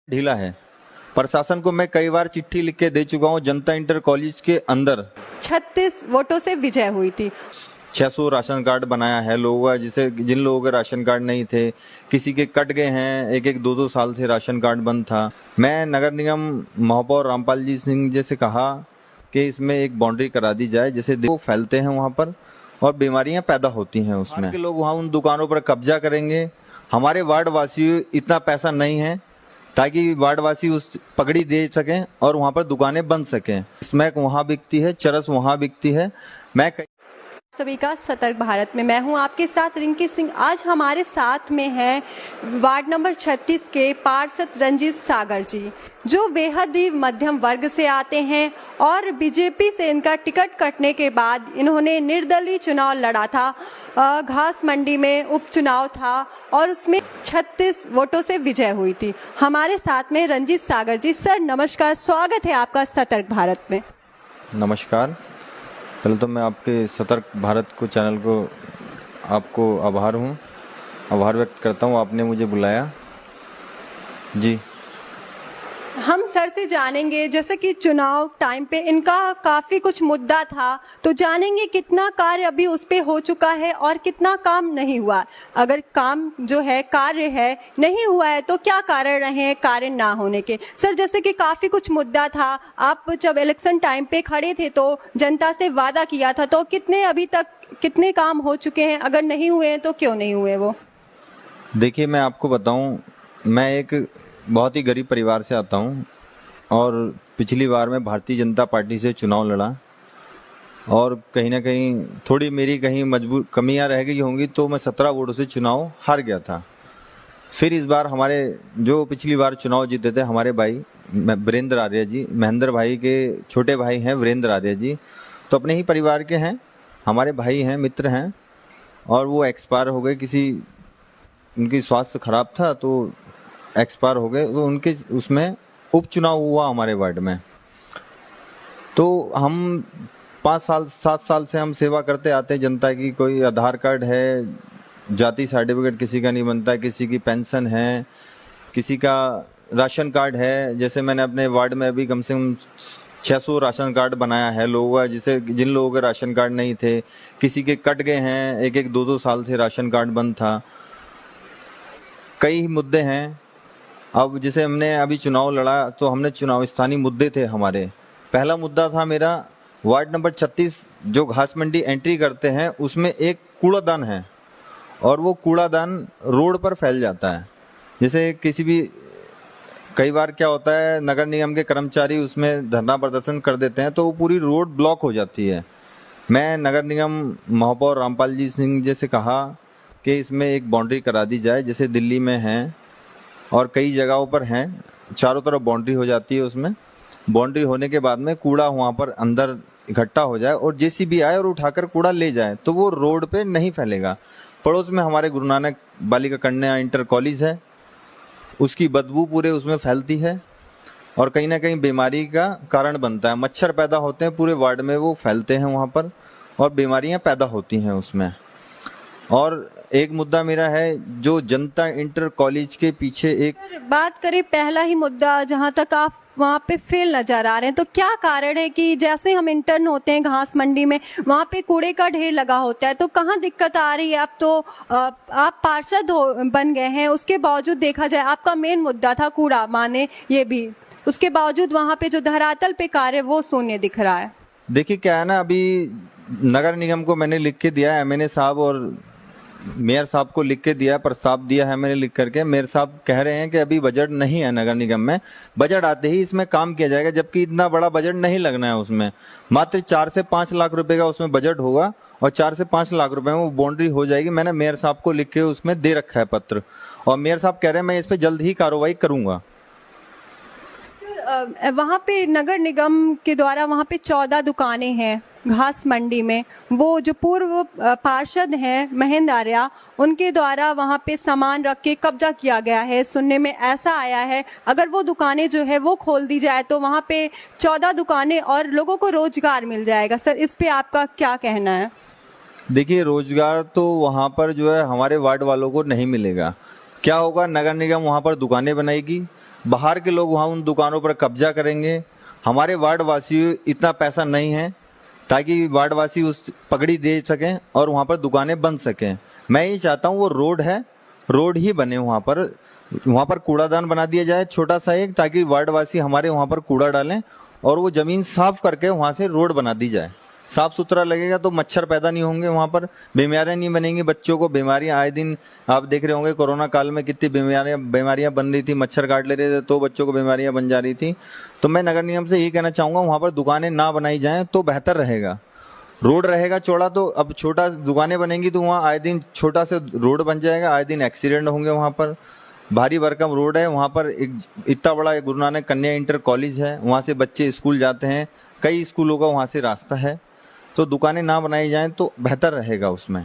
ढीला है। प्रशासन को मैं कई बार चिट्ठी लिख के दे चुका हूँ। जनता इंटर कॉलेज के अंदर 36 वोटों से विजय हुई थी। 600 राशन कार्ड बनाया है लोगों का, जिसे जिन लोगों के राशन कार्ड नहीं थे, किसी के कट गए हैं, एक एक 2-2 साल से राशन कार्ड बंद था। मैं नगर निगम महापौर रामपाल जी सिंह जी से कहा कि इसमें एक बाउंड्री करा दी जाए, जैसे वो फैलते हैं वहाँ पर और बीमारियां पैदा होती हैं उसमें। के लोग वहाँ उन दुकानों पर कब्जा करेंगे। हमारे वार्ड वासी इतना पैसा नहीं है ताकि वार्ड वासी उस पगड़ी दे सकें और वहाँ पर दुकानें बन सकें। स्मैक वहाँ बिकती है, चरस वहाँ बिकती है। मैं सभी का सतर्क भारत में मैं हूं आपके साथ रिंकी सिंह। आज हमारे साथ में है वार्ड नंबर 36 के पार्षद रंजीत सागर जी, जो बेहद ही मध्यम वर्ग से आते हैं और बीजेपी से इनका टिकट कटने के बाद इन्होंने निर्दलीय चुनाव लड़ा था। घास मंडी में उपचुनाव था और उसमें 36 वोटों से विजय हुई थी। हमारे साथ में रंजीत सागर जी। सर नमस्कार, स्वागत है आपका सतर्क भारत में। नमस्कार। पहले तो मैं आपके सतर्क भारत को चैनल को आपको आभार व्यक्त करता हूँ, आपने मुझे बुलाया जी। हम सर से जानेंगे, जैसे कि चुनाव टाइम पे इनका काफी कुछ मुद्दा था, तो जानेंगे कितना कार्य अभी उस पे हो चुका है और कितना काम नहीं हुआ। अगर काम जो है कार्य है नहीं हुआ है तो क्या कारण रहे हैं कार्य ना होने के। सर जैसे कि काफी कुछ मुद्दा था, आप जब इलेक्शन टाइम पे खड़े थे तो जनता से वादा किया था, तो कितने अभी तक कितने काम हो चुके हैं, अगर नहीं हुए हैं तो क्यों नहीं हुए वो। देखिए मैं आपको बताऊं, मैं एक बहुत ही गरीब परिवार से आता हूं और पिछली बार मैं भारतीय जनता पार्टी से चुनाव लड़ा और कहीं ना कहीं थोड़ी मेरी कहीं मजबूर कमियां रह गई होंगी तो मैं 17 वोटों से चुनाव हार गया था। फिर इस बार हमारे जो पिछली बार चुनाव जीते थे हमारे भाई वीरेंद्र आर्य जी, महेंद्र भाई के छोटे भाई हैं वीरेंद्र आर्य जी, तो अपने ही परिवार के हैं, हमारे भाई हैं, मित्र हैं, और वो एक्सपायर हो गए। उनकी स्वास्थ्य खराब था तो एक्सपायर हो गए, तो उनके उसमें उपचुनाव हुआ हमारे वार्ड में। तो हम 7 साल से हम सेवा करते आते हैं जनता की। कोई आधार कार्ड है, जाति सर्टिफिकेट किसी का नहीं बनता है, किसी की पेंशन है, किसी का राशन कार्ड है। जैसे मैंने अपने वार्ड में अभी कम से कम 600 राशन कार्ड बनाया है लोगों का, जिसे जिन लोगों के राशन कार्ड नहीं थे, किसी के कट गए हैं, एक एक 2-2 साल से राशन कार्ड बंद था। कई मुद्दे हैं। अब जैसे हमने अभी चुनाव लड़ा तो हमने चुनाव स्थानीय मुद्दे थे हमारे। पहला मुद्दा था मेरा वार्ड नंबर 36 जो घास मंडी एंट्री करते हैं उसमें एक कूड़ादान है और वो कूड़ादान रोड पर फैल जाता है। जैसे कई बार क्या होता है, नगर निगम के कर्मचारी उसमें धरना प्रदर्शन कर देते हैं तो वो पूरी रोड ब्लॉक हो जाती है। मैं नगर निगम महापौर रामपाल जी सिंह जी से कहा कि इसमें एक बाउंड्री करा दी जाए, जैसे दिल्ली में है और कई जगहों पर हैं, चारों तरफ बाउंड्री हो जाती है। उसमें बाउंड्री होने के बाद में कूड़ा वहाँ पर अंदर इकट्ठा हो जाए और जेसीबी आए और उठाकर कूड़ा ले जाए तो वो रोड पे नहीं फैलेगा। पड़ोस में हमारे गुरु नानक बालिका कन्या इंटर कॉलेज है, उसकी बदबू पूरे उसमें फैलती है और कहीं ना कहीं बीमारी का कारण बनता है। मच्छर पैदा होते हैं पूरे वार्ड में, वो फैलते हैं वहाँ पर और बीमारियाँ पैदा होती हैं उसमें। और एक मुद्दा मेरा है जो जनता इंटर कॉलेज के पीछे एक बात करें, पहला ही मुद्दा जहां तक आप वहाँ पे फेल नजर आ रहे हैं, तो क्या कारण है कि जैसे हम इंटर्न होते हैं घास मंडी में, वहाँ पे कूड़े का ढेर लगा होता है, तो कहाँ दिक्कत आ रही है। अब तो आप पार्षद बन गए हैं, उसके बावजूद देखा जाए आपका मेन मुद्दा था कूड़ा, माने ये भी, उसके बावजूद वहाँ पे जो धरातल पे कार्य वो शून्य दिख रहा है। देखिए क्या है ना, अभी नगर निगम को मैंने लिख के दिया है, एमएनए साहब और मेयर साहब को लिख के दिया है, प्रस्ताव दिया है मैंने लिख करके। मेयर साहब कह रहे हैं कि अभी बजट नहीं है नगर निगम में, बजट आते ही इसमें काम किया जाएगा, जबकि इतना बड़ा बजट नहीं लगना है उसमें। मात्र 4 से 5 लाख रुपए का उसमें बजट होगा और 4 से 5 लाख रुपए में वो बाउंड्री हो जाएगी। मैंने मेयर साहब को लिख के उसमें दे रखा है पत्र और मेयर साहब कह रहे हैं मैं इस पर जल्द ही कार्रवाई करूंगा। वहाँ पे नगर निगम के द्वारा वहाँ पे 14 दुकानें हैं घास मंडी में, वो जो पूर्व पार्षद हैं महेंद्र आर्या, उनके द्वारा वहाँ पे सामान रख के कब्जा किया गया है। सुनने में ऐसा आया है अगर वो दुकानें जो है वो खोल दी जाए तो वहाँ पे 14 दुकानें और लोगों को रोजगार मिल जाएगा। सर इस पे आपका क्या कहना है। देखिए रोजगार तो वहाँ पर जो है हमारे वार्ड वालों को नहीं मिलेगा। क्या होगा, नगर निगम वहाँ पर दुकानें बनाएगी, बाहर के लोग वहाँ उन दुकानों पर कब्जा करेंगे। हमारे वार्ड वासी इतना पैसा नहीं है ताकि वार्ड वासी उस पगड़ी दे सकें और वहाँ पर दुकानें बन सकें। मैं ये चाहता हूँ वो रोड है, रोड ही बने वहाँ पर कूड़ादान बना दिया जाए छोटा सा एक, ताकि वार्ड वासी हमारे वहाँ पर कूड़ा डालें और वो जमीन साफ करके वहाँ से रोड बना दी जाए। साफ सुथरा लगेगा तो मच्छर पैदा नहीं होंगे, वहाँ पर बीमारियां नहीं बनेंगी, बच्चों को बीमारियां आए दिन आप देख रहे होंगे कोरोना काल में कितनी बीमारियां बन रही थी, मच्छर काट ले रहे थे तो बच्चों को बीमारियां बन जा रही थी। तो मैं नगर निगम से यही कहना चाहूँगा वहाँ पर दुकानें ना बनाई जाएँ तो बेहतर रहेगा। रोड रहेगा चौड़ा तो अब छोटा दुकानें बनेंगी तो वहाँ आए दिन छोटा से रोड बन जाएगा, आए दिन एक्सीडेंट होंगे। वहाँ पर भारी भरकम रोड है, वहाँ पर एक इतना बड़ा एक गुरु नानक कन्या इंटर कॉलेज है, वहाँ से बच्चे स्कूल जाते हैं, कई स्कूलों का वहाँ से रास्ता है। तो दुकानें ना बनाई जाएं तो बेहतर रहेगा उसमें।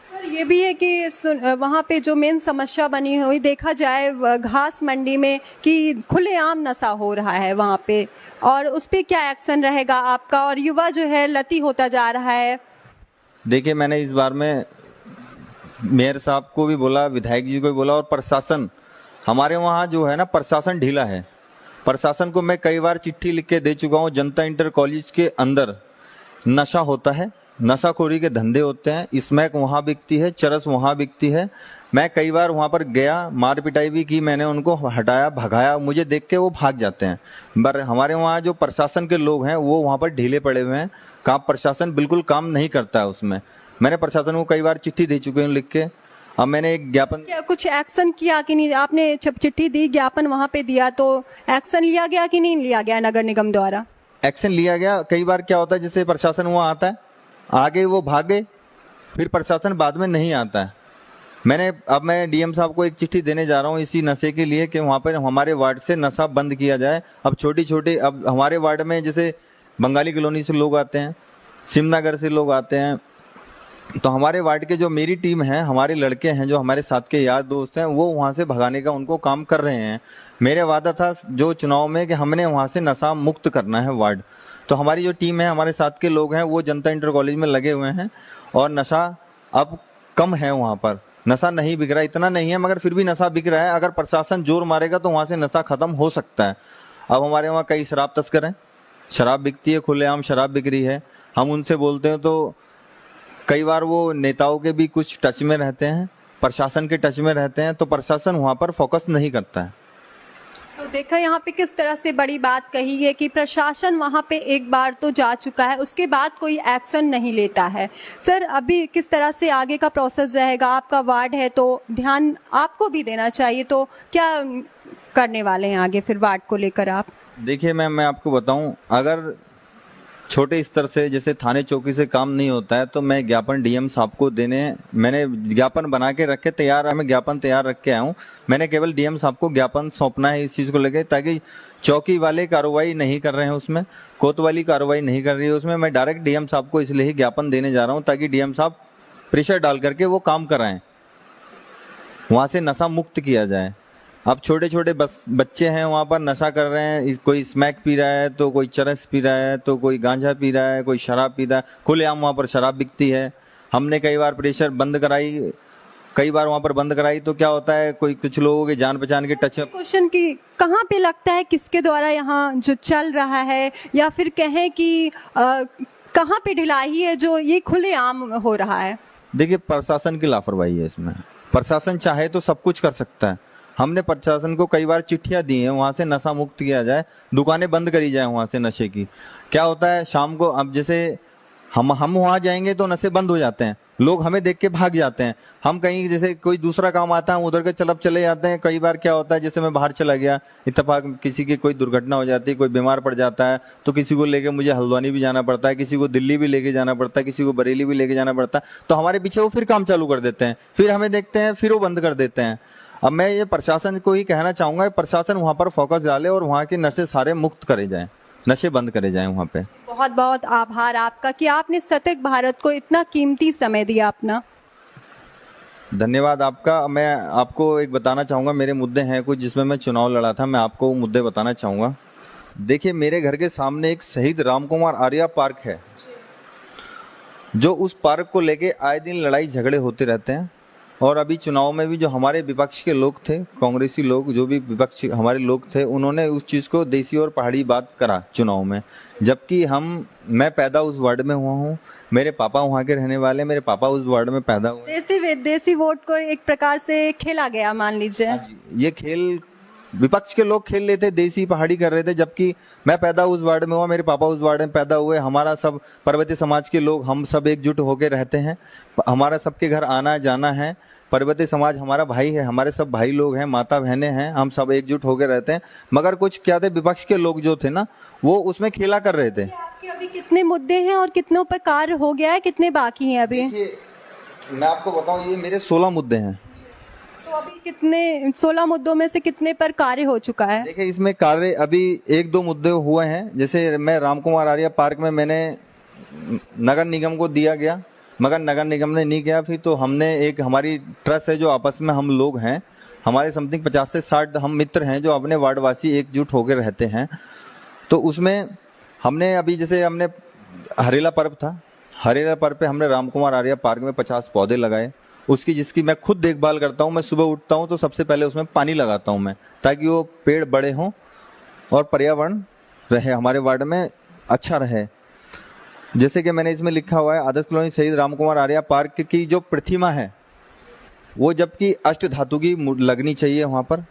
सर ये भी है कि वहाँ पे जो मेन समस्या बनी हुई देखा जाए घास मंडी में कि खुलेआम नशा हो रहा है वहाँ पे, और उस पे क्या एक्शन रहेगा आपका? और युवा जो है लती होता जा रहा है। देखिए मैंने इस बार में मेयर साहब को भी बोला, विधायक जी को भी बोला, और प्रशासन हमारे वहाँ जो है ना प्रशासन ढीला है। प्रशासन को मैं कई बार चिट्ठी लिख के दे चुका हूँ। जनता इंटर कॉलेज के अंदर नशा होता है, नशाखोरी के धंधे होते हैं, स्मैक वहाँ बिकती है, चरस वहाँ बिकती है। मैं कई बार वहाँ पर गया, मार पिटाई भी की, मैंने उनको हटाया, भगाया, मुझे देख के वो भाग जाते हैं। पर हमारे वहाँ जो प्रशासन के लोग हैं वो वहाँ पर ढीले पड़े हुए हैं, काम प्रशासन बिल्कुल काम नहीं करता है उसमें। मैंने प्रशासन को कई बार चिट्ठी दे चुके हूँ लिख के। अब मैंने एक ज्ञापन, क्या कुछ एक्शन किया कि नहीं? आपने जब चिट्ठी दी, ज्ञापन वहाँ पे दिया, तो एक्शन लिया गया कि नहीं लिया गया नगर निगम द्वारा? एक्शन लिया गया। कई बार क्या होता है जैसे प्रशासन वहाँ आता है, आगे वो भागे, फिर प्रशासन बाद में नहीं आता है। मैं डीएम साहब को एक चिट्ठी देने जा रहा हूँ इसी नशे के लिए कि वहाँ पर हमारे वार्ड से नशा बंद किया जाए। अब अब हमारे वार्ड में जैसे बंगाली कॉलोनी से लोग आते हैं, सिमनगर से लोग आते हैं, तो हमारे वार्ड के जो मेरी टीम है, हमारे लड़के हैं जो हमारे साथ के यार दोस्त हैं, वो वहाँ से भगाने का उनको काम कर रहे हैं। मेरे वादा था जो चुनाव में कि हमने वहाँ से नशा मुक्त करना है वार्ड। तो हमारी जो टीम है, हमारे साथ के लोग हैं, वो जनता इंटर कॉलेज में लगे हुए हैं और नशा अब कम है। वहाँ पर नशा नहीं बिक रहा, इतना नहीं है मगर फिर भी नशा बिक रहा है। अगर प्रशासन जोर मारेगा तो वहाँ से नशा खत्म हो सकता है। अब हमारे वहाँ कई शराब तस्कर हैं, शराब बिकती है, खुलेआम शराब बिक रही है। हम उनसे बोलते हैं तो कई बार वो नेताओं के भी कुछ टच में रहते हैं, प्रशासन के टच में रहते हैं, तो प्रशासन वहाँ पर फोकस नहीं करता है। तो देखा यहाँ पे किस तरह से बड़ी बात कही है कि प्रशासन वहाँ पे एक बार तो जा चुका है, उसके बाद कोई एक्शन नहीं लेता है। सर अभी किस तरह से आगे का प्रोसेस रहेगा? आपका वार्ड है तो ध्यान आपको भी देना चाहिए, तो क्या करने वाले हैं आगे फिर वार्ड को लेकर आप? देखिए मैम, मैं आपको बताऊं, अगर छोटे स्तर से जैसे थाने चौकी से काम नहीं होता है तो मैं ज्ञापन डीएम साहब को मैंने ज्ञापन बना के रखे तैयार, मैं ज्ञापन तैयार रख के आया हूँ। मैंने केवल डीएम साहब को ज्ञापन सौंपना है इस चीज़ को लेकर, ताकि चौकी वाले कार्रवाई नहीं कर रहे हैं उसमें, कोतवाली कार्रवाई नहीं कर रही है उसमें। मैं डायरेक्ट डीएम साहब को इसलिए ही ज्ञापन देने जा रहा हूँ ताकि डीएम साहब प्रेशर डाल करके वो काम कराएं, वहाँ से नशा मुक्त किया जाए। अब छोटे छोटे बच्चे हैं वहाँ पर नशा कर रहे हैं, कोई स्मैक पी रहा है, तो कोई चरस पी रहा है, तो कोई गांजा पी रहा है, कोई शराब पी रहा है, खुलेआम वहाँ पर शराब बिकती है। हमने कई बार प्रेशर बंद कराई, कई बार वहाँ पर बंद कराई, तो क्या होता है कुछ लोगों के जान पहचान के टच में। क्वेश्चन की कहाँ पे लगता है किसके द्वारा यहाँ जो चल रहा है, या फिर कहें कि कहाँ पे ढिलाई है जो ये खुलेआम हो रहा है? देखिए प्रशासन की लापरवाही है इसमें। प्रशासन चाहे तो सब कुछ कर सकता है। हमने प्रशासन को कई बार चिट्ठियां दी हैं, वहाँ से नशा मुक्त किया जाए, दुकानें बंद करी जाए वहाँ से नशे की। क्या होता है शाम को, अब जैसे हम वहाँ जाएंगे तो नशे बंद हो जाते हैं, लोग हमें देख के भाग जाते हैं। हम कहीं जैसे कोई दूसरा काम आता है उधर के चले जाते हैं। कई बार क्या होता है जैसे मैं बाहर चला गया, इत्तेफाक किसी की कोई दुर्घटना हो जाती है, कोई बीमार पड़ जाता है, तो किसी को लेके मुझे हल्द्वानी भी जाना पड़ता है, किसी को दिल्ली भी लेके जाना पड़ता है, किसी को बरेली भी लेके जाना पड़ता है। तो हमारे पीछे वो फिर काम चालू कर देते हैं, फिर हमें देखते हैं, फिर वो बंद कर देते हैं। अब मैं ये प्रशासन को ही कहना चाहूंगा, प्रशासन वहाँ पर फोकस डाले और वहाँ के नशे सारे मुक्त करे जाएं, नशे बंद करे जाएं वहाँ पे। बहुत बहुत आभार आपका कि आपने सतर्क भारत को इतना कीमती समय दिया अपना। धन्यवाद आपका। मैं आपको एक बताना चाहूंगा, मेरे मुद्दे हैं कुछ जिसमें मैं चुनाव लड़ा था, मैं आपको वो मुद्दे बताना चाहूंगा। देखिए मेरे घर के सामने एक शहीद रामकुमार आर्या पार्क है, जो उस पार्क को लेके आए दिन लड़ाई झगड़े होते रहते हैं। और अभी चुनाव में भी जो हमारे विपक्ष के लोग थे, कांग्रेसी लोग, जो भी विपक्ष हमारे लोग थे, उन्होंने उस चीज़ को देसी और पहाड़ी बात करा चुनाव में। जबकि मैं पैदा उस वार्ड में हुआ हूँ, मेरे पापा वहाँ के रहने वाले, मेरे पापा उस वार्ड में पैदा हुए। देसी वोट को एक प्रकार से खेला गया, मान लीजिए। हाँ जी, ये खेल विपक्ष के लोग खेल रहे थे, देसी पहाड़ी कर रहे थे। जबकि मैं पैदा उस वार्ड में हुआ, मेरे पापा उस वार्ड में पैदा हुए, हमारा सब पर्वतीय समाज के लोग, हम सब एकजुट होकर रहते हैं, हमारा सबके घर आना जाना है। पर्वतीय समाज हमारा भाई है, हमारे सब भाई लोग हैं, माता बहनें हैं, हम सब एकजुट होकर रहते हैं। मगर कुछ क्या थे, विपक्ष के लोग जो थे ना, वो उसमें खेला कर रहे थे। आपके अभी कितने मुद्दे हैं और कितनों पर कार्य हो गया है, कितने बाकी हैं अभी? मैं आपको बताऊं, ये मेरे 16 मुद्दे हैं। तो अभी कितने 16 मुद्दों में से कितने पर कार्य हो चुका है? देखिए, इसमें कार्य अभी 1-2 मुद्दे हुए हैं। जैसे मैं रामकुमार आर्या पार्क में मैंने नगर निगम को दिया गया, मगर नगर निगम ने नहीं किया। फिर तो हमने एक, हमारी ट्रस्ट है जो आपस में हम लोग हैं, हमारे समथिंग 50 से 60 हम मित्र हैं जो अपने वार्डवासी एकजुट होकर रहते हैं। तो उसमें हमने अभी, जैसे हमने हरेला पर्व था, हरेला पर्व पे हमने रामकुमार आर्या पार्क में 50 पौधे लगाए। उसकी, जिसकी मैं खुद देखभाल करता हूँ। मैं सुबह उठता हूँ तो सबसे पहले उसमें पानी लगाता हूँ मैं, ताकि वो पेड़ बड़े हों और पर्यावरण रहे हमारे वार्ड में, अच्छा रहे। जैसे कि मैंने इसमें लिखा हुआ है, आदर्श कॉलोनी शहीद रामकुमार आर्या पार्क की जो प्रतिमा है, वो जबकि अष्ट धातु की लगनी चाहिए वहाँ पर,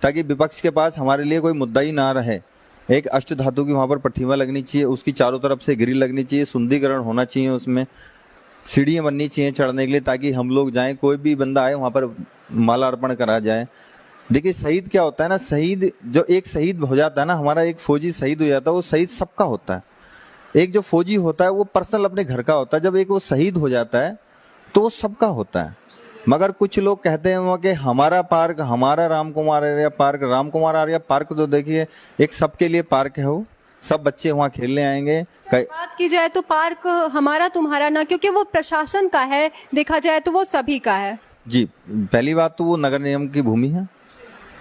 ताकि विपक्ष के पास हमारे लिए कोई मुद्दा ही ना रहे। एक अष्ट धातु की वहाँ पर प्रतिमा लगनी चाहिए, उसकी चारों तरफ से ग्रिल लगनी चाहिए, सुंदरीकरण होना चाहिए, उसमें सीढ़ियाँ बननी चाहिए चढ़ने के लिए, ताकि हम लोग जाएं, कोई भी बंदा आए वहाँ पर माला अर्पण करा जाए। देखिए, शहीद क्या होता है ना, शहीद जो एक शहीद हो जाता है ना, हमारा एक फौजी शहीद हो जाता है, वो शहीद सबका होता है। एक जो फौजी होता है वो पर्सनल अपने घर का होता है, जब एक वो शहीद हो जाता है तो वो सबका होता है। मगर कुछ लोग कहते हैं कि हमारा पार्क, हमारा रामकुमार आर्या पार्क तो देखिए एक सबके लिए पार्क है, वो सब बच्चे वहाँ खेलने आएंगे। बात की जाए तो पार्क हमारा तुम्हारा ना, क्योंकि वो प्रशासन का है, देखा जाए तो वो सभी का है। जी, पहली बात तो वो नगर निगम की भूमि है।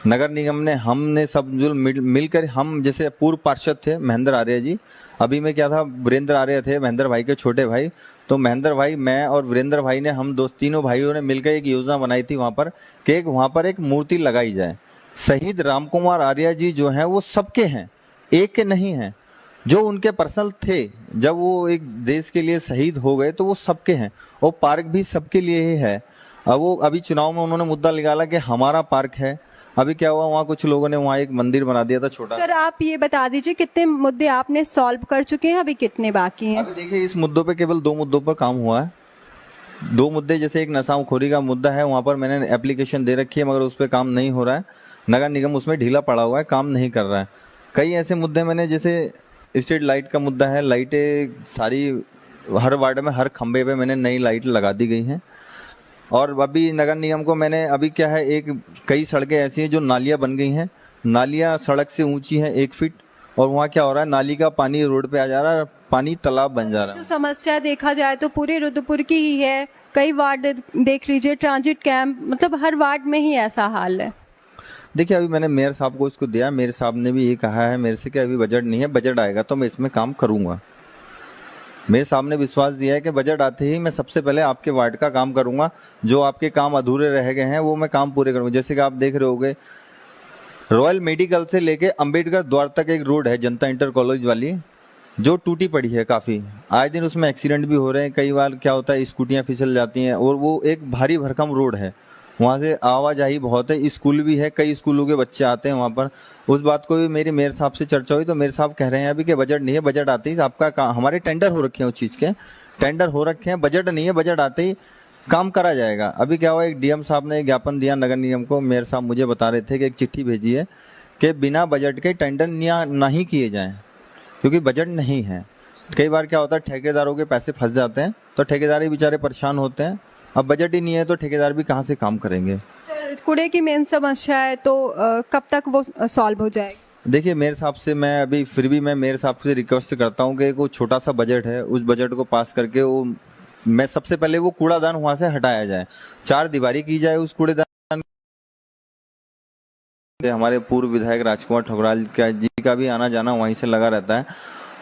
नगर निगम ने, हमने सब जो मिलकर, हम जैसे पूर्व पार्षद थे महेंद्र आर्य जी, अभी में क्या था, वीरेंद्र आर्य थे महेंद्र भाई के छोटे भाई। तो महेंद्र भाई, मैं और वीरेंद्र भाई ने, हम तीनों भाइयों ने मिलकर एक योजना बनाई थी वहाँ पर, कि वहाँ पर एक मूर्ति लगाई जाए। शहीद रामकुमार आर्य जी जो हैं वो सबके हैं, एक के नहीं हैं। जो उनके पर्सनल थे, जब वो एक देश के लिए शहीद हो गए, तो वो सबके हैं, और पार्क भी सबके लिए ही है। अब वो अभी चुनाव में उन्होंने मुद्दा निकाला कि हमारा पार्क है। अभी क्या हुआ, वहाँ कुछ लोगों ने वहाँ एक मंदिर बना दिया था छोटा। सर, आप ये बता दीजिए कितने मुद्दे आपने सॉल्व कर चुके हैं, अभी कितने बाकी हैं? अभी देखिए, इस मुद्दों पे केवल 2 मुद्दों पर काम हुआ है। 2 मुद्दे, जैसे एक नशाखोरी का मुद्दा है, वहाँ पर मैंने एप्लीकेशन दे रखी है, मगर उस पर काम नहीं हो रहा है। नगर निगम उसमें ढीला पड़ा हुआ है, काम नहीं कर रहा है। कई ऐसे मुद्दे मैंने, जैसे स्ट्रीट लाइट का मुद्दा है, लाइटें सारी हर वार्ड में, हर खंबे पे मैंने नई लाइट लगा दी गई हैं। और अभी नगर निगम को मैंने, अभी क्या है, कई सड़कें ऐसी हैं जो नालियाँ बन गई हैं, नालियाँ सड़क से ऊंची हैं 1 फीट, और वहाँ क्या हो रहा है, नाली का पानी रोड पे आ जा रहा है, पानी तालाब बन जा रहा है। जो समस्या देखा जाए तो पूरे रुद्रपुर की ही है, कई वार्ड देख लीजिए, ट्रांजिट कैंप, मतलब हर वार्ड में ही ऐसा हाल है। देखिए, अभी मैंने मेयर साहब को इसको दिया, मेयर साहब ने भी ये कहा है मेरे से कि अभी बजट नहीं है, बजट आएगा तो मैं इसमें काम करूंगा। मेरे सामने विश्वास दिया है कि बजट आते ही मैं सबसे पहले आपके वार्ड का काम करूंगा, जो आपके काम अधूरे रह गए हैं वो मैं काम पूरे करूंगा। जैसे कि आप देख रहे होंगे, रॉयल मेडिकल से लेके अंबेडकर द्वार तक एक रोड है, जनता इंटर कॉलेज वाली, जो टूटी पड़ी है काफ़ी। आए दिन उसमें एक्सीडेंट भी हो रहे हैं, कई बार क्या होता है, स्कूटियाँ फिसल जाती हैं, और वो एक भारी भरकम रोड है, वहाँ से आवाजाही बहुत है, स्कूल भी है, कई स्कूलों के बच्चे आते हैं वहाँ पर। उस बात को भी मेरी मेयर साहब से चर्चा हुई, तो मेयर साहब कह रहे हैं अभी कि बजट नहीं है, बजट आते ही आपका काम, हमारे टेंडर हो रखे हैं, उस चीज़ के टेंडर हो रखे हैं, बजट नहीं है, बजट आते ही काम करा जाएगा। अभी क्या हुआ, एक डीएम साहब ने ज्ञापन दिया नगर निगम को, मेयर साहब मुझे बता रहे थे कि एक चिट्ठी भेजी है कि बिना बजट के टेंडर नहीं किए जाएँ, क्योंकि बजट नहीं है। कई बार क्या होता है, ठेकेदारों के पैसे फंस जाते हैं, तो ठेकेदार ही बेचारे परेशान होते हैं। अब बजट ही नहीं है तो ठेकेदार भी कहाँ से काम करेंगे। सर, कूड़े की मेन समस्या है, तो कब तक वो सॉल्व हो जाएगी? देखिए, मेयर साहब से मैं अभी, फिर भी मैं मेयर साहब से रिक्वेस्ट करता हूँ कि वो छोटा सा बजट है, उस बजट को पास करके वो, मैं सबसे पहले वो कूड़ादान वहाँ से हटाया जाए, 4 दीवारी की जाए उस कूड़ेदान। हमारे पूर्व विधायक राजकुमार ठकुराल जी का भी आना जाना वहीं से लगा रहता है,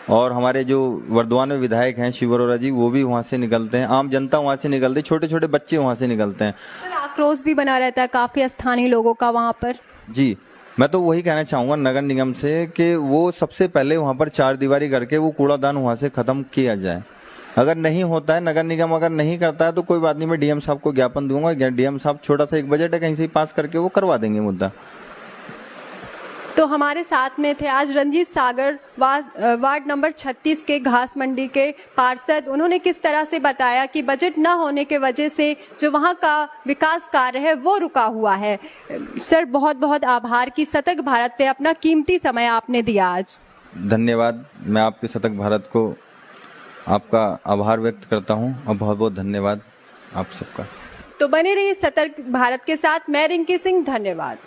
और हमारे जो वर्धमान में विधायक हैं शिव अरोड़ा जी, वो भी वहाँ से निकलते हैं, आम जनता वहाँ से निकलती है, छोटे छोटे बच्चे वहाँ से निकलते हैं। सर, आक्रोश भी बना रहता है काफी स्थानीय लोगों का वहाँ पर। जी, मैं तो वही कहना चाहूँगा नगर निगम से कि वो सबसे पहले वहाँ पर चारदीवारी करके वो कूड़ादान वहाँ से ख़त्म किया जाए। अगर नहीं होता है, नगर निगम अगर नहीं करता है तो कोई बात नहीं, मैं डीएम साहब को ज्ञापन दूंगा, डीएम साहब छोटा सा एक बजट है कहीं से ही पास करके वो करवा देंगे मुद्दा। तो हमारे साथ में थे आज रंजीत सागर वार्ड नंबर 36 के घास मंडी के पार्षद। उन्होंने किस तरह से बताया कि बजट न होने के वजह से जो वहां का विकास कार्य है वो रुका हुआ है। सर, बहुत बहुत आभार कि शतक भारत पे अपना कीमती समय आपने दिया आज। धन्यवाद, मैं आपके शतक भारत को आपका आभार व्यक्त करता हूं और बहुत बहुत धन्यवाद आप सबका। तो बने रहिए सतर्क भारत के साथ। मैं रिंकी सिंह, धन्यवाद।